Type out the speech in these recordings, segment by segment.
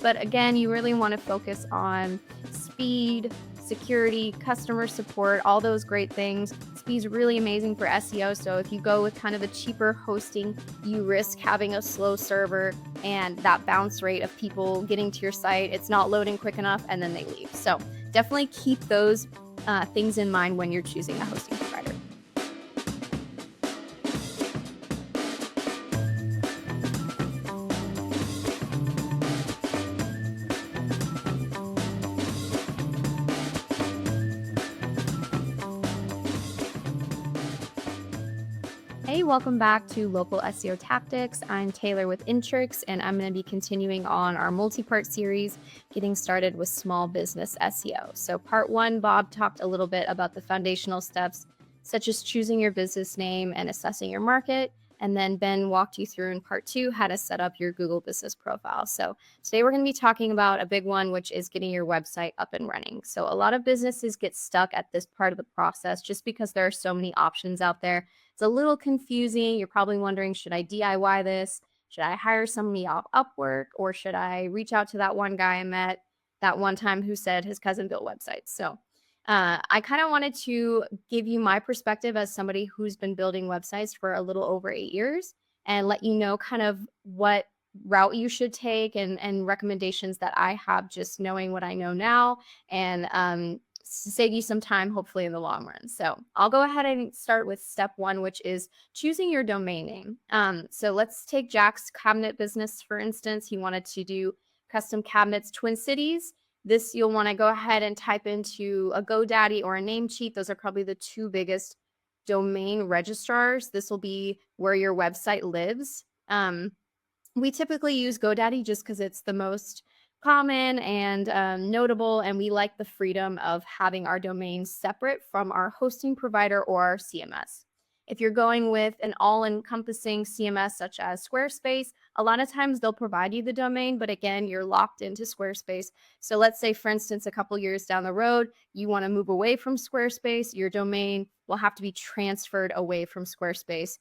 But again, you really want to focus on speed, security, customer support, all those great things. Speed's really amazing for SEO. So if you go with kind of a cheaper hosting, you risk having a slow server and that bounce rate of people getting to your site. It's not loading quick enough and then they leave. So definitely keep those things in mind when you're choosing a hosting provider. Hey, welcome back to Local SEO Tactics. I'm Taylor with Intrix, and I'm going to be continuing on our multi-part series, getting started with small business SEO. So part one, Bob talked a little bit about the foundational steps, such as choosing your business name and assessing your market. And then Ben walked you through in part two how to set up your Google business profile. So today we're going to be talking about a big one, which is getting your website up and running. So a lot of businesses get stuck at this part of the process just because there are so many options out there. It's a little confusing. You're probably wondering, should I DIY this? Should I hire somebody off Upwork? Or should I reach out to that one guy I met that one time who said his cousin built websites? So I kind of wanted to give you my perspective as somebody who's been building websites for a little over 8 years and let you know kind of what route you should take and recommendations that I have just knowing what I know now and save you some time, hopefully, in the long run. So I'll go ahead and start with step one, which is choosing your domain name. So let's take Jack's cabinet business, for instance. He wanted to do custom cabinets, Twin Cities. This you'll want to go ahead and type into a GoDaddy or a Namecheap. Those are probably the two biggest domain registrars. This will be where your website lives. We typically use GoDaddy just because it's the most common and notable, and we like the freedom of having our domain separate from our hosting provider or our CMS. If you're going with an all-encompassing CMS such as Squarespace, a lot of times they'll provide you the domain, but again, you're locked into Squarespace. So let's say, for instance, a couple years down the road, you want to move away from Squarespace, your domain will have to be transferred away from Squarespace.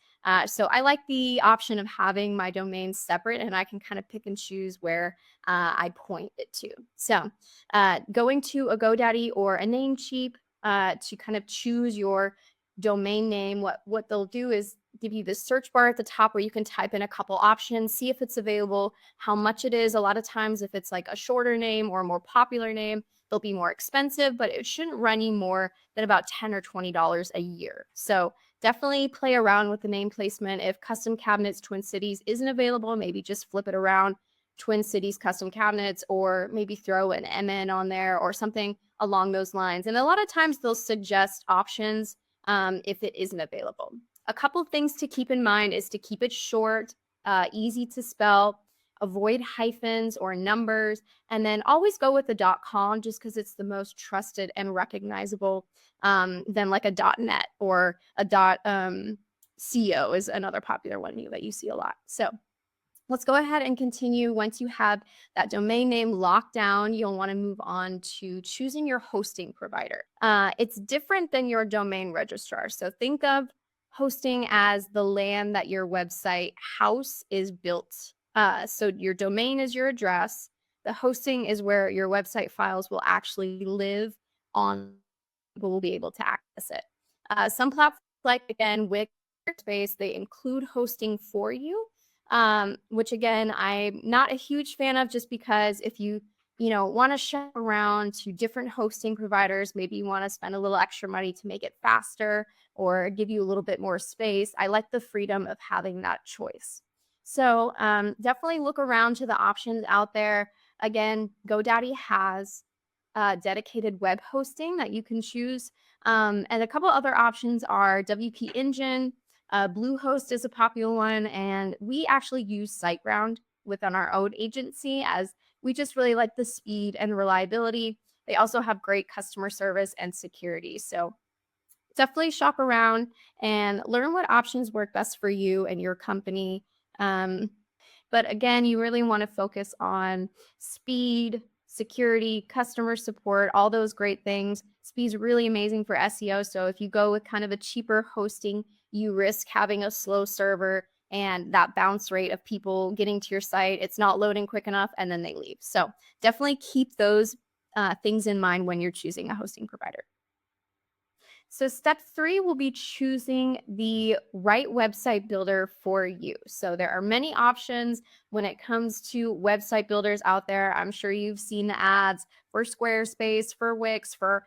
So I like the option of having my domain separate, and I can kind of pick and choose where I point it to. So going to a GoDaddy or a Namecheap to kind of choose your domain name, what they'll do is give you this search bar at the top where you can type in a couple options, see if it's available, how much it is. A lot of times if it's like a shorter name or a more popular name, they'll be more expensive, but it shouldn't run you more than about $10 or $20 a year. So definitely play around with the name placement. If custom cabinets Twin Cities isn't available, maybe just flip it around, Twin Cities custom cabinets, or maybe throw an MN on there or something along those lines. And a lot of times they'll suggest options if it isn't available. A couple things to keep in mind is to keep it short, easy to spell, avoid hyphens or numbers, and then always go with the .com just because it's the most trusted and recognizable than like a .net or a .co is another popular one that you see a lot. So let's go ahead and continue. Once you have that domain name locked down, you'll want to move on to choosing your hosting provider. It's different than your domain registrar. So think of hosting as the land that your website house is built. So your domain is your address. The hosting is where your website files will actually live on. People will be able to access it. Some platforms like, again, Wix, Workspace, they include hosting for you. Which again, I'm not a huge fan of just because if you want to shop around to different hosting providers, maybe you want to spend a little extra money to make it faster or give you a little bit more space. I like the freedom of having that choice. So definitely look around to the options out there. Again, GoDaddy has dedicated web hosting that you can choose. And a couple other options are WP Engine, Bluehost is a popular one, and we actually use SiteGround within our own agency as we just really like the speed and reliability. They also have great customer service and security. So definitely shop around and learn what options work best for you and your company. But again, you really want to focus on speed, security, customer support, all those great things. Speed's really amazing for SEO. So if you go with kind of a cheaper hosting, you risk having a slow server and that bounce rate of people getting to your site, it's not loading quick enough and then they leave. So definitely keep those things in mind when you're choosing a hosting provider. So, step three will be choosing the right website builder for you. So, there are many options when it comes to website builders out there. I'm sure you've seen the ads for Squarespace, for Wix, for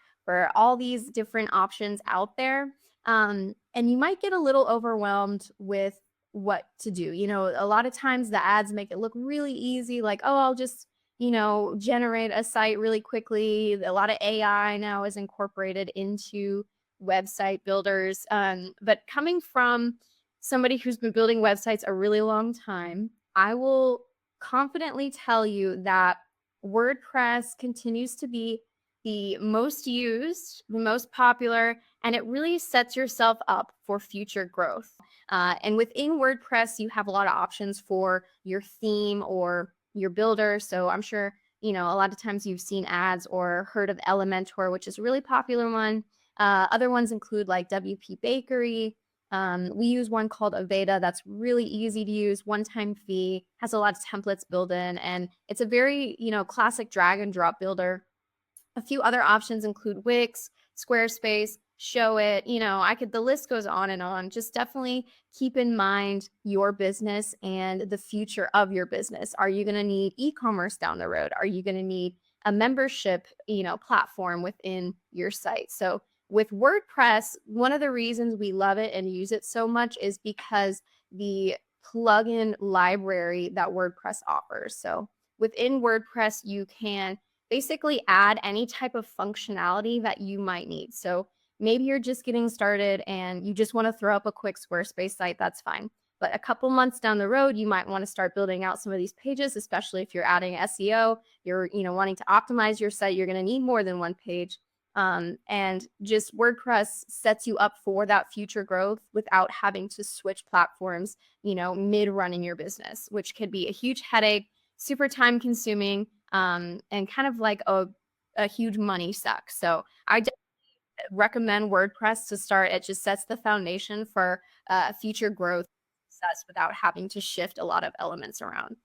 all these different options out there. And you might get a little overwhelmed with what to do. A lot of times the ads make it look really easy, like, oh, I'll just generate a site really quickly. A lot of AI now is incorporated into website builders. But coming from somebody who's been building websites a really long time, I will confidently tell you that WordPress continues to be the most used, the most popular, and it really sets yourself up for future growth. And within WordPress, you have a lot of options for your theme or your builder. So I'm sure, a lot of times you've seen ads or heard of Elementor, which is a really popular one. Other ones include like WP Bakery. We use one called Aveda that's really easy to use, one-time fee, has a lot of templates built in, and it's a very, classic drag and drop builder. A few other options include Wix, Squarespace, Show It. The list goes on and on. Just definitely keep in mind your business and the future of your business. Are you going to need e-commerce down the road? Are you going to need a membership, platform within your site? So with WordPress, one of the reasons we love it and use it so much is because the plugin library that WordPress offers. So within WordPress, you can basically add any type of functionality that you might need. So maybe you're just getting started and you just want to throw up a quick Squarespace site, that's fine. But a couple months down the road, you might want to start building out some of these pages, especially if you're adding SEO, you're wanting to optimize your site, you're going to need more than one page. And just WordPress sets you up for that future growth without having to switch platforms, mid running your business, which could be a huge headache, super time consuming, and kind of like a huge money suck. So I recommend WordPress to start. It just sets the foundation for future growth success without having to shift a lot of elements around.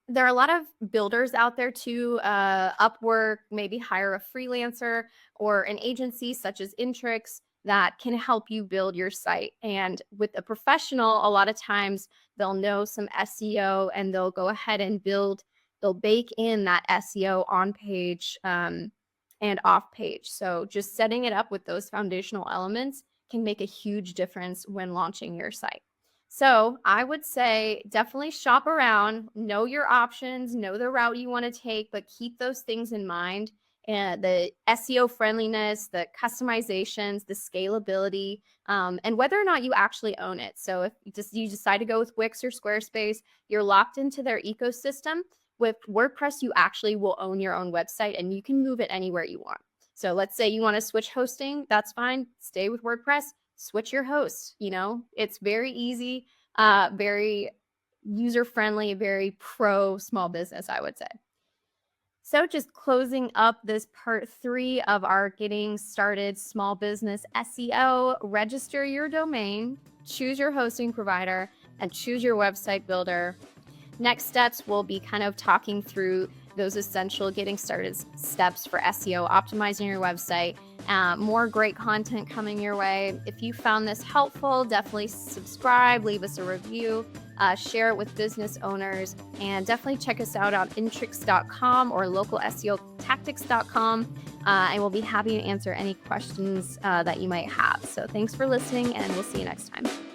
There are a lot of builders out there too, Upwork, maybe hire a freelancer or an agency such as Intrix that can help you build your site. And with a professional, a lot of times they'll know some SEO and they'll go ahead and they'll bake in that SEO on page and off page. So just setting it up with those foundational elements can make a huge difference when launching your site. So I would say definitely shop around, know your options, know the route you want to take, but keep those things in mind. And the SEO friendliness, the customizations, the scalability, and whether or not you actually own it. So if you decide to go with Wix or Squarespace, you're locked into their ecosystem. With WordPress, you actually will own your own website and you can move it anywhere you want. So let's say you want to switch hosting, that's fine. Stay with WordPress, switch your host. It's very easy, very user-friendly, very pro small business, I would say. So just closing up this part 3 of our getting started small business SEO, register your domain, choose your hosting provider, and choose your website builder. Next steps, we'll be kind of talking through those essential getting started steps for SEO, optimizing your website. More great content coming your way. If you found this helpful, definitely subscribe, leave us a review, share it with business owners, and definitely check us out on intrix.com or localseotactics.com. And we'll be happy to answer any questions that you might have. So thanks for listening, and we'll see you next time.